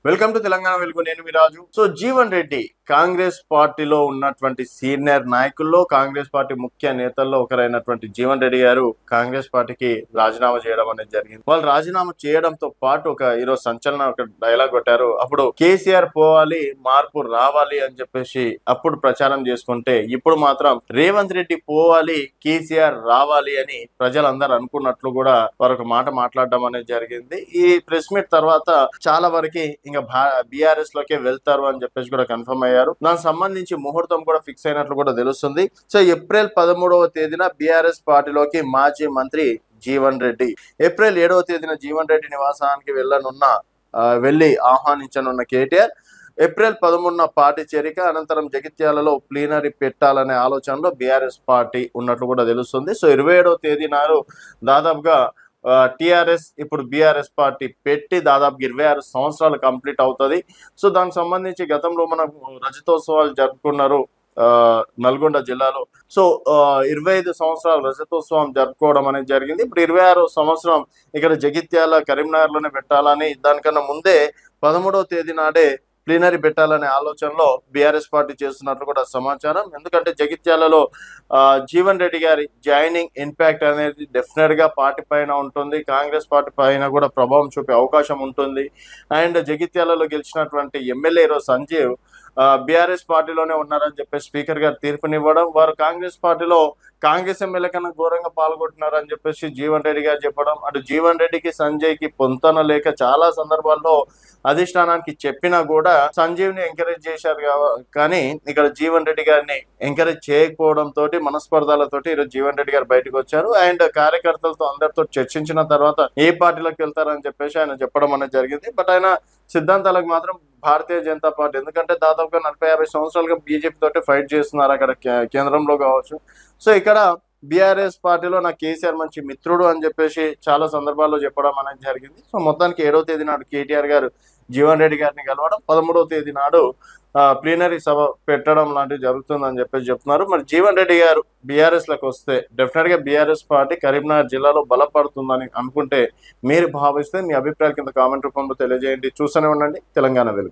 Welcome to Telangana వెలుగు. నేను మీ రాజు. So Jeevan Reddy Congress పార్టీలో ఉన్నటువంటి సీనియర్ నాయకుల్లో, కాంగ్రెస్ పార్టీ ముఖ్య నేతల్లో ఒకరైనటువంటి జీవన్ రెడ్డి గారు కాంగ్రెస్ పార్టీకి రాజీనామా చేయడం అనేది జరిగింది. వాళ్ళు రాజీనామా చేయడంతో పాటు ఈరోజు సంచలన ఒక డైలాగ్ కొట్టారు. అప్పుడు కేసీఆర్ పోవాలి, మార్పు రావాలి అని చెప్పేసి అప్పుడు ప్రచారం చేసుకుంటే, ఇప్పుడు మాత్రం రేవంత్ రెడ్డి పోవాలి, కేసీఆర్ రావాలి అని ప్రజలందరూ అనుకున్నట్లు కూడా వారు ఒక మాట మాట్లాడడం అనేది జరిగింది. ఈ ప్రెస్ మీట్ తర్వాత చాలా వరకు ఇంకా బీఆర్ఎస్ లోకే వెళ్తారు అని చెప్పేసి కూడా కన్ఫర్మ్ అయ్యారు. దానికి సంబంధించి ముహూర్తం కూడా ఫిక్స్ అయినట్లు కూడా తెలుస్తుంది. సో ఏప్రిల్ 13వ తేదీన బీఆర్ఎస్ పార్టీలోకి మాజీ మంత్రి జీవన్ రెడ్డి, ఏప్రిల్ 7వ తేదీన జీవన్ రెడ్డి నివాసానికి వెళ్లి ఆహ్వానించనున్న కేటీఆర్ ఏప్రిల్ 13న పార్టీ చేరిక అనంతరం జగిత్యాలలో ప్లీనరీ పెట్టాలనే ఆలోచనలో బీఆర్ఎస్ పార్టీ ఉన్నట్లు కూడా తెలుస్తుంది. సో 27వ తేదీ నాడు దాదాపుగా టిఆర్ఎస్ ఇప్పుడు బీఆర్ఎస్ పార్టీ పెట్టి దాదాపు 26 సంవత్సరాలు కంప్లీట్ అవుతుంది. సో దానికి సంబంధించి గతంలో మనం రజతోత్సవాలు జరుపుకున్నారు నల్గొండ జిల్లాలో. సో 25 సంవత్సరాలు రజతోత్సవం జరుపుకోవడం అనేది జరిగింది. ఇప్పుడు 26వ సంవత్సరం ఇక్కడ జగిత్యాల కరీంనగర్ లోనే పెట్టాలని, దానికన్నా ముందే 13వ తేదీ నాడే ప్లీనరీ పెట్టాలనే ఆలోచనలో బీఆర్ఎస్ పార్టీ చేస్తున్నట్లు కూడా సమాచారం. ఎందుకంటే జగిత్యాలలో జీవన్ రెడ్డి గారి జాయినింగ్ ఇంపాక్ట్ అనేది డెఫినెట్ గా పార్టీ పైన ఉంటుంది, కాంగ్రెస్ పార్టీ పైన కూడా ప్రభావం చూపే అవకాశం ఉంటుంది. అండ్ జగిత్యాలలో గెలిచినటువంటి ఎమ్మెల్యే సంజీవ్ బీఆర్ఎస్ పార్టీలోనే ఉన్నారని చెప్పి స్పీకర్ గారు తీర్పునివ్వడం, వారు కాంగ్రెస్ పార్టీలో కాంగ్రెస్ ఎమ్మెల్యే కన్నా ఘోరంగా పాల్గొంటున్నారని చెప్పేసి జీవన్ రెడ్డి గారు చెప్పడం, అటు జీవన్ రెడ్డికి సంజయ్కి పొంతన లేక చాలా సందర్భాల్లో అధిష్టానానికి చెప్పినా కూడా సంజీవ్ ని ఎంకరేజ్ చేశారు. కానీ ఇక్కడ జీవన్ రెడ్డి గారిని ఎంకరేజ్ చేయకపోవడం తోటి మనస్పర్ధాలతోటి ఈరోజు జీవన్ రెడ్డి గారు బయటకు వచ్చారు. అండ్ కార్యకర్తలతో అందరితో చర్చించిన తర్వాత ఏ పార్టీలోకి వెళ్తారని చెప్పేసి ఆయన చెప్పడం అనేది జరిగింది. బట్ ఆయన సిద్ధాంతాలకు మాత్రం భారతీయ జనతా పార్టీ, ఎందుకంటే దాదాపుగా 40-50 సంవత్సరాలుగా బీజేపీ తోటి ఫైట్ చేస్తున్నారు అక్కడ కేంద్రంలో కావచ్చు. సో ఇక్కడ బీఆర్ఎస్ పార్టీలో నాకు కేసీఆర్ మంచి మిత్రుడు అని చెప్పేసి చాలా సందర్భాల్లో చెప్పడం అనేది జరిగింది. సో మొత్తానికి 7వ తేదీ నాడు కేటీఆర్ గారు జీవన్ రెడ్డి గారిని కలవడం, 13వ తేదీ నాడు ప్లీనరీ సభ పెట్టడం లాంటివి జరుగుతుందని చెప్పేసి చెప్తున్నారు. మరి జీవన్ రెడ్డి గారు బీఆర్ఎస్ లకు వస్తే డెఫినెట్ గా బీఆర్ఎస్ పార్టీ కరీంనగర్ జిల్లాలో బలపడుతుందని అనుకుంటే మీరు భావిస్తే మీ అభిప్రాయాల కింద కామెంట్ రూపంలో తెలియజేయండి. చూస్తూనే ఉండండి తెలంగాణ వెలుగు.